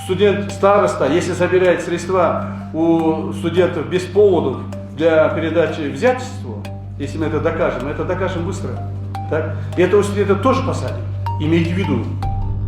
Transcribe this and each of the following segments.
Студент староста, если собирает средства у студентов без поводов для передачи взятельства, если мы это докажем быстро. Так? И этого студента тоже посадим. Имейте в виду.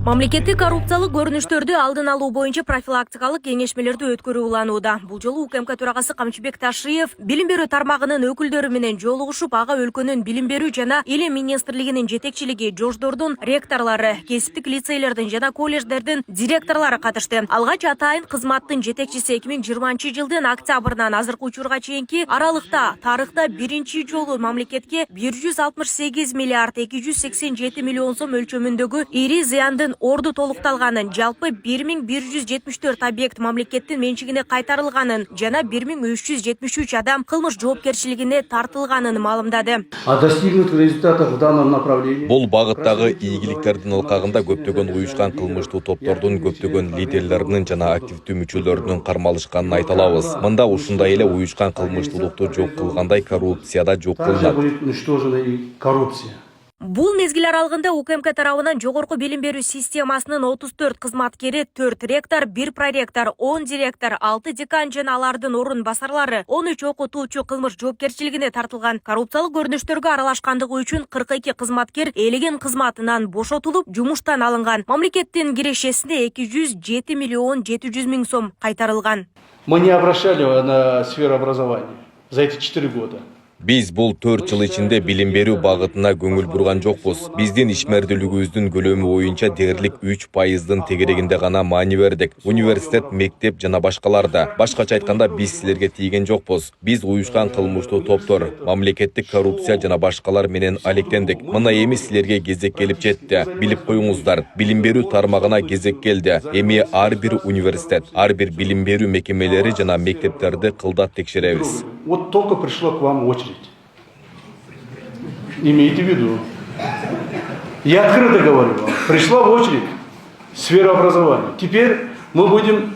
Мамлекеттик коррупциялык көрүнүштөрдү алдын алуу боюнча профилактикалык кеңешмелерди өткөрүү уланууда. Бул жолу УКМК төрагасы Камчыбек Ташиев билим берүү тармагынын өкүлдөрү менен жолугушуп, ага өлкөнүн билим берүү жана илим министрлигинин жетекчилиги, жождордун ректорлору, кесиптик лицейлердин жана колледждердин директорлору катышты. Алгач атайын кызматтын жетекчиси 2020-жылдын октябрынан азыркы учурга чейинки аралыкта тарыхта биринчи жолу мамлекетке 168 миллиард 287 миллион сом өлчөмүндөгү ири зыяндын орду толукталганын, жалпы 1174 объект мамлекеттин менчигине кайтарылганын жана 1373 адам кылмыш жоопкерчилигине тартылганын маалымдады. О достигнутых результатах в данном направлении. Бул багыттагы ийгиликтердин ылкагында көптөгөн уюшкан кылмыштуу топтордун, көптөгөн лидерлеринин жана активдүү мүчөлөрүнүн кармалышканын айта алабыз. Мында ушундай эле уюшкан кылмыштуулукту жок кылгандай коррупцияда жок Также кылынат. будет уничтожена и коррупция. Бул мезгил аралыгында УКМК тарабынан жогорку билим берүү системасынын 34 кызматкери, 4 ректор, 1 проректор, 10 директор, 6 декан жана алардын орун басарлары, 13 окутуучу кылмыш жоопкерчилигине тартылган. Коррупциялык көрүнүштөргө аралашкандыгы үчүн 42 кызматкер элеген кызматынан бошотулуп, жумуштан алынган. Мамлекеттин кирешесине 207 миллион 700 миң сом кайтарылган. Мы не обращали на сферу образования за эти 4 года. Биз бул 4 жыл ичинде билим берүү багытына көңүл бурган жокпуз. Биздин ишмердүүлүгүбүздүн көлөмү боюнча дээрлик 3% тегерегинде гана маани бердик. Университет, мектеп жана башкаларда. Башкача айтканда биз силерге тийген жокпуз. Биз уюшкан кылмыштуу топтор, мамлекеттик коррупция жана башкалар менен алектендик. Мына эми силерге кезек келип жетти. Билип коюңуздар, билим берүү тармагына кезек келди. Эми ар бир университет, ар бир билим берүү мекемелери жана мектептерди кылдат текшеребиз. Вот только пришло к вам очередь. Имейте в виду. Я открыто говорю вам. Пришла в очередь сфера образования. Теперь мы будем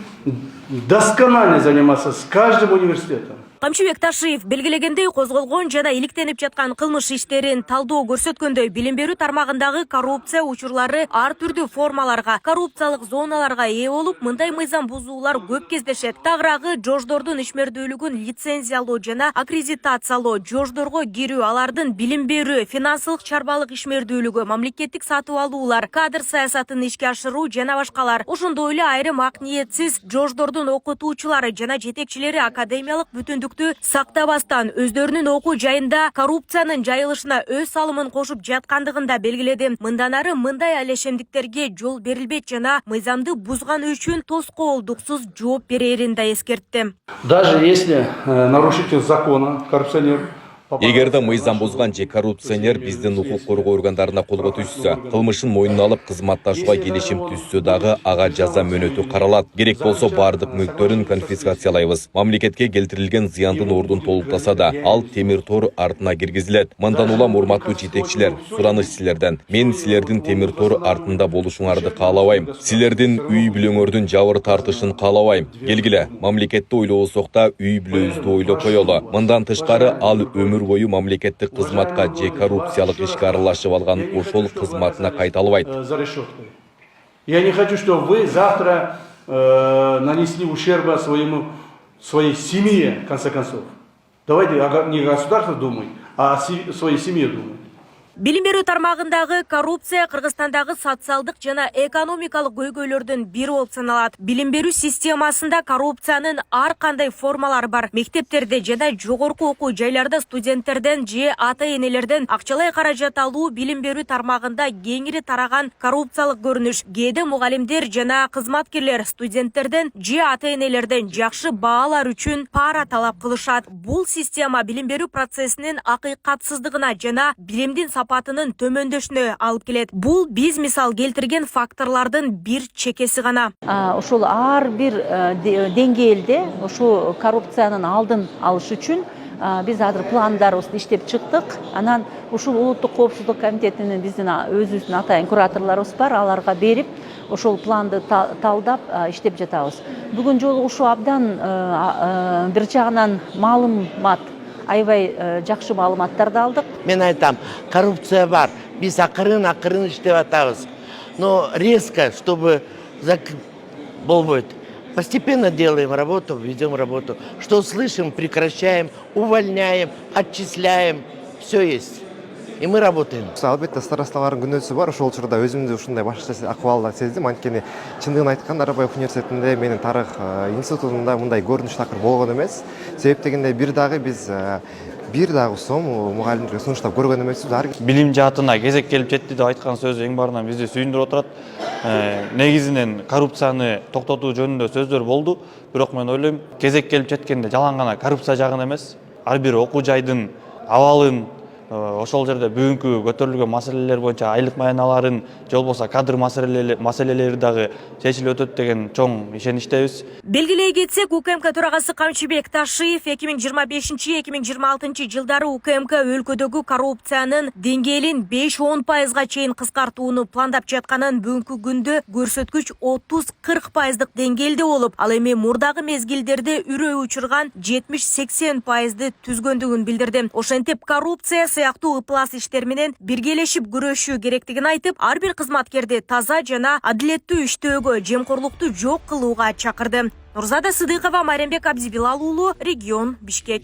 досконально заниматься с каждым университетом. Камчыбек Ташиев белгилегендей козголгон жана иликтенип жаткан кылмыш иштерин талдоо көрсөткөндөй билим берүү тармагындагы коррупция учурлары ар түрдүү формаларга, коррупциялык зоналарга ээ болуп, мындай мыйзам бузуулар көп кездешет. Тагыраагы жождордун ишмердүүлүгүн лицензиялоо жана аккредитациялоо, жождорго кирүү, алардын билим берүү, финансылык чарбалык ишмердүүлүгү, мамлекеттик сатып алуулар, кадр саясатын ишке ашыруу жана башкалар. Ошондой эле айрым ак ниетсиз жождордун окутуучулары жана жетекчилери академиялык бүтүндүк сактабастан өздөрүнүн окуу жайында коррупциянын жайылышына өз салымын кошуп жаткандыгын да белгиледи. Мындан ары мындай алешемдиктерге жол берилбейт жана мыйзамды бузганы үчүн тоскоолдуксуз жооп берерин да эскертти. Даже если нарушитель закона, коррупционер, Эгерде мыйзам бузган же коррупционер биздин укук коргоо органдарына колго түшсө, кылмышын мойнуна алып кызматташууга келишим түзсө дагы ага жаза мөөнөтү каралат. Керек болсо бардык мүлктөрүн конфискациялайбыз. Мамлекетке келтирилген зыяндын ордун толуктаса да, ал темир тор артына киргизилет. Мындан улам урматтуу жетекчилер, сураныч силерден. Мен силердин темир тор артында болушуңарды каалабайм. Силердин үй бүлөңөрдүн жабыр тартышын каалабайм. Келгиле, мамлекетти ойлобосок да үй бүлөбүздү ойлоп коелу. Мындан тышкары ал өмүр бою мамлекеттик кызматка же коррупциялык ишке аралашып алган ошол кызматына кайта албайт. За решеткой. Я не хочу, чтобы вы завтра нанесли ущерба своей семье, в конце концов. Давайте не о государстве думать, а о своей семье думать. Билим берүү тармагындагы коррупция Кыргызстандагы социалдык жана экономикалык көйгөйлөрдүн бири болуп саналат. Билим берүү системасында коррупциянын ар кандай формалары бар. Мектептерде жана жогорку окуу жайларда студенттерден же ата-энелерден акчалай каражат алуу билим берүү тармагында кеңири тараган коррупциялык көрүнүш. Кээде мугалимдер жана кызматкерлер студенттерден же ата-энелерден жакшы баалар үчүн пара талап кылышат. Бул система билим берүү процессинин акыйкатсыздыгына жана билимдин сапатынын төмөндөшүнө алып келет. Бул биз мисал келтирген факторлордун бир чекеси гана. Ошол ар бир деңгээлде ошо коррупциянын алдын алыш үчүн биз азыр пландарыбызды иштеп чыктык. Анан ушул улуттук коопсуздук комитетинин биздин өзүбүздүн атайын кураторлорубуз бар, аларга берип ошол планды талдап иштеп жатабыз. Бүгүн жолугушуу абдан бир жагынан маалымат, аябай жакшы маалыматтарды алдык. Мен айтам, коррупция бар. Биз акырын иштеп атабыз. Но резко, чтобы болбойт. Постепенно делаем работу, ведем работу. Что слышим, прекращаем, увольняем, отчисляем. Все есть. И мы работаем. Албетте старосталардын күнөөсү бар. Ошол учурда өзүмдү ушундай башкача акыбалда сездим. Анткени чындыгын айтканда Арарбаев университетинде менин тарых институтунда мындай көрүнүш такыр болгон эмес. Себеп дегенде бир дагы сом мугалимдерге сунуштап көргөн эмеспиз. Билим жаатына кезек келип жетти деп айткан сөзү эң барынан бизди сүйүндүрүп отурат. Негизинен коррупцияны токтотуу жөнүндө сөздөр болду, бирок мен ойлойм, кезек келип жеткенде жалаң гана коррупция жагын эмес, ар бир окуу жайдын абалын, ошол жерде бүгүнкү көтөрүлгөн маселелер боюнча айлык маяналарын, же болбосо кадр маселелери дагы чечилип өтөт деген чоң ишеничтебиз. Белгилей кетсек, УКМК төрагасы Камчыбек Ташиев 2025-2026 жылдары УКМК өлкөдөгү коррупциянын деңгээлин 5-10% чейин кыскартууну пландап жатканын, бүгүнкү күндө көрсөткүч 30-40% деңгээлде болуп, ал эми мурдагы мезгилдерде үрөө учурган 70-80% түзгөндүгүн билдирди. Ошентип коррупция сыяктуу ыплас иштер менен биргелешип күрөшүү керектигин айтып, ар бир кызматкерди таза жана адилеттүү иштөөгө, жемкорлукту жок кылууга чакырды. Нурзада Сыдыкова, Майрамбек Абдибилал уулу, регион, Бишкек.